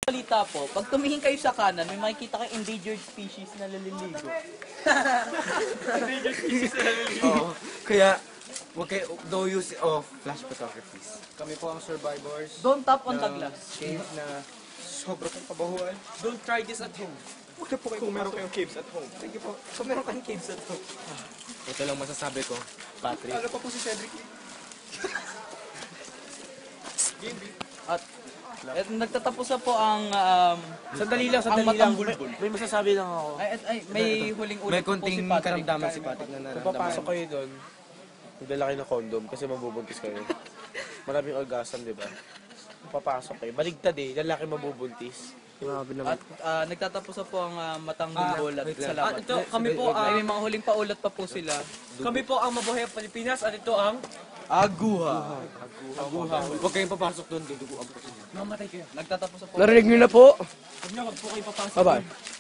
balita po, pag tumingin kayo sa kanan, may makikita kayong endangered species na naliligo. Endangered species na naliligo. Oo. Kaya, huwag kayo, no use of flash photographies. Kami po ang survivors. Don't tap on the glass. Cave na sobrang pong kabahuan. Don't try this at home. Huwag na po kayo kung meron kayong caves at home. Sige po, kung meron kayong caves at home. Ito lang masasabi ko, Patrick. Ano pa po si Cedric? At nagtatapos na po ang Sandali lang. matanggulbul. May masasabi lang ako. May huling ulit May po si konting Patrick. karamdaman si Patrick na Kung nararamdaman. papasok kayo doon, magdala kayo ng condom kasi mabubuntis kayo. Maraming orgasm, di ba? Kung papasok kayo, baligtad eh, lalaki mabubuntis. Grabe naman. At nagtatapos na po ang matanggulbul at salamat. Ito, kami po Ay, may mga huling paulat pa po sila. Kami po ang Mabuhay ang Pilipinas at ito ang Aguha. Huwag kayong papasok doon, duduguan po. Nagtatapos na po. Narinig nyo na po? Huwag na, huwag po kayo papasok. Bye-bye.